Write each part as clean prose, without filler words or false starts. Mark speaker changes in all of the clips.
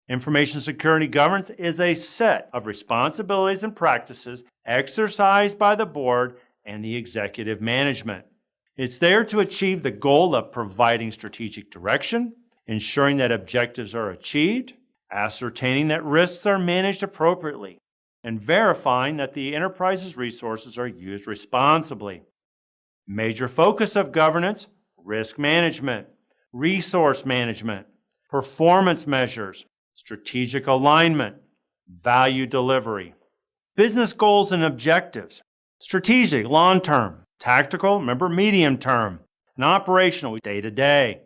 Speaker 1: Information security governance is a set of responsibilities and practices exercised by the board and the executive management. It's there to achieve the goal of providing strategic direction, ensuring that objectives are achieved, ascertaining that risks are managed appropriately, and verifying that the enterprise's resources are used responsibly. Major focus of governance: risk management, resource management, performance measures, strategic alignment, value delivery. Business goals and objectives: strategic, long-term; tactical, remember, medium-term; and operational, day-to-day.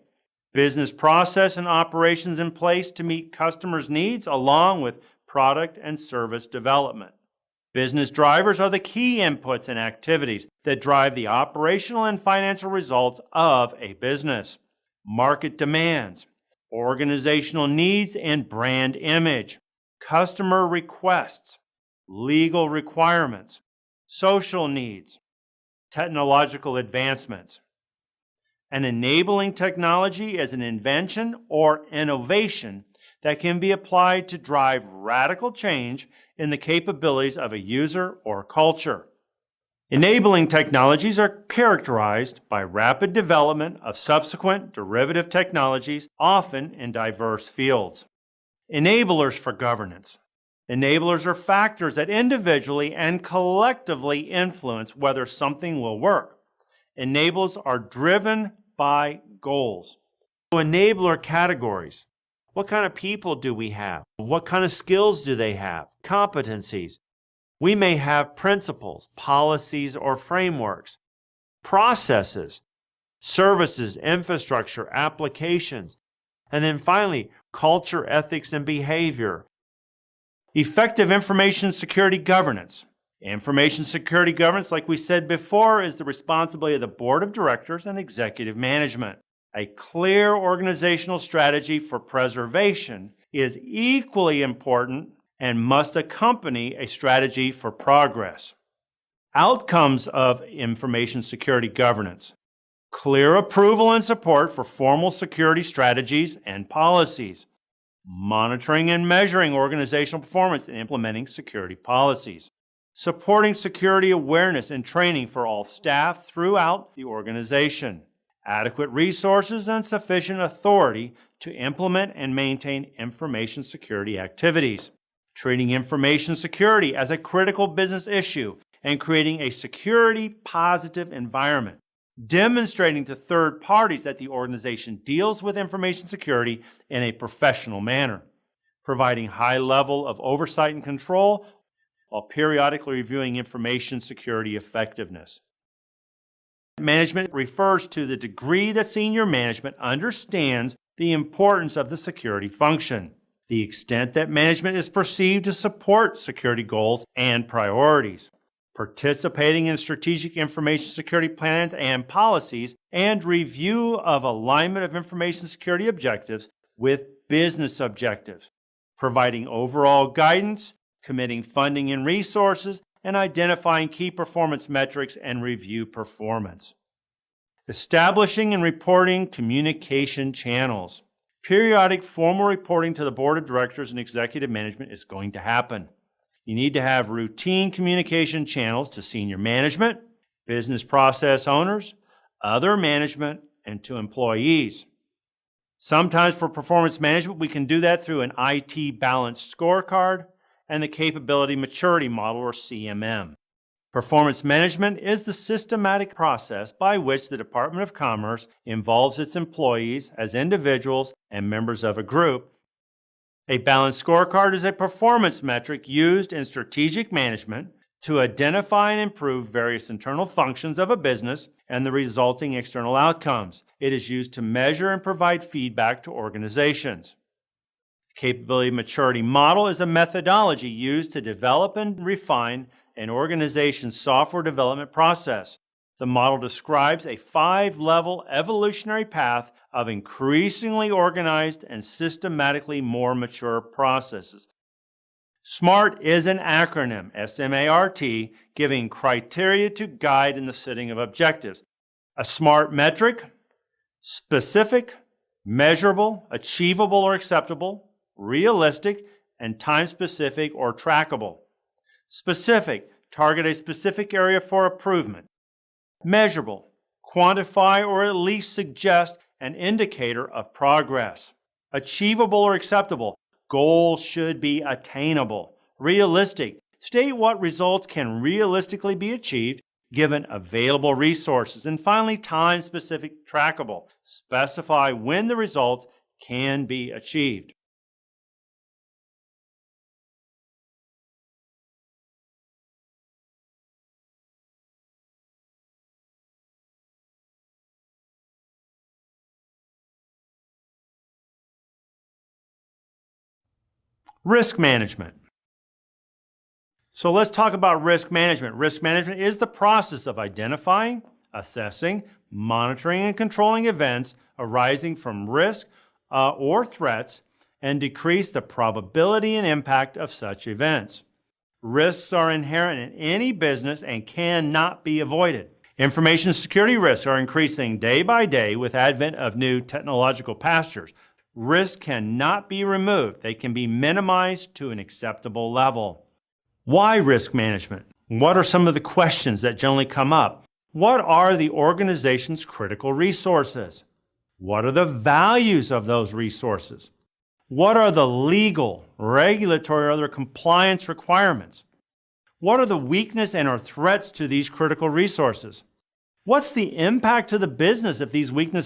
Speaker 1: Business process and operations in place to meet customers' needs along with product and service development. Business drivers are the key inputs and activities that drive the operational and financial results of a business. Market demands, organizational needs and brand image, customer requests, legal requirements, social needs, technological advancements. An enabling technology is an invention or innovation that can be applied to drive radical change in the capabilities of a user or culture. Enabling technologies are characterized by rapid development of subsequent derivative technologies, often in diverse fields. Enablers for governance. Enablers are factors that individually and collectively influence whether something will work. Enablers are driven by goals. So enabler categories. What kind of people do we have? What kind of skills do they have? Competencies. We may have principles, policies, or frameworks, processes, services, infrastructure, applications, and then finally, culture, ethics, and behavior. Effective information security governance. Information security governance, like we said before, is the responsibility of the board of directors and executive management. A clear organizational strategy for preservation is equally important and must accompany a strategy for progress. Outcomes of information security governance: clear approval and support for formal security strategies and policies, monitoring and measuring organizational performance in implementing security policies, supporting security awareness and training for all staff throughout the organization, adequate resources and sufficient authority to implement and maintain information security activities, treating information security as a critical business issue and creating a security-positive environment, demonstrating to third parties that the organization deals with information security in a professional manner, providing high level of oversight and control while periodically reviewing information security effectiveness. Management refers to the degree that senior management understands the importance of the security function, the extent that management is perceived to support security goals and priorities, participating in strategic information security plans and policies, and review of alignment of information security objectives with business objectives, providing overall guidance, committing funding and resources, and identifying key performance metrics and review performance. Establishing and reporting communication channels. Periodic formal reporting to the board of directors and executive management is going to happen. You need to have routine communication channels to senior management, business process owners, other management, and to employees. Sometimes for performance management, we can do that through an IT balanced scorecard and the Capability Maturity Model, or CMM. Performance management is the systematic process by which the Department of Commerce involves its employees as individuals and members of a group. A balanced scorecard is a performance metric used in strategic management to identify and improve various internal functions of a business and the resulting external outcomes. It is used to measure and provide feedback to organizations. Capability Maturity Model is a methodology used to develop and refine an organization's software development process. The model describes a 5-level evolutionary path of increasingly organized and systematically more mature processes. SMART is an acronym, SMART, giving criteria to guide in the setting of objectives. A SMART metric: specific, measurable, achievable or acceptable; realistic, and time-specific or trackable. Specific, target a specific area for improvement. Measurable, quantify or at least suggest an indicator of progress. Achievable or acceptable, goals should be attainable. Realistic, state what results can realistically be achieved given available resources. And finally, time-specific, trackable, specify when the results can be achieved. Risk management. So let's talk about risk management. Risk management is the process of identifying, assessing, monitoring, and controlling events arising from risk or threats and decrease the probability and impact of such events. Risks are inherent in any business and cannot be avoided. Information security risks are increasing day by day with advent of new technological pastures. Risks cannot be removed. They can be minimized to an acceptable level. Why risk management? What are some of the questions that generally come up? What are the organization's critical resources? What are the values of those resources? What are the legal, regulatory, or other compliance requirements? What are the weaknesses and or threats to these critical resources? What's the impact to the business if these weaknesses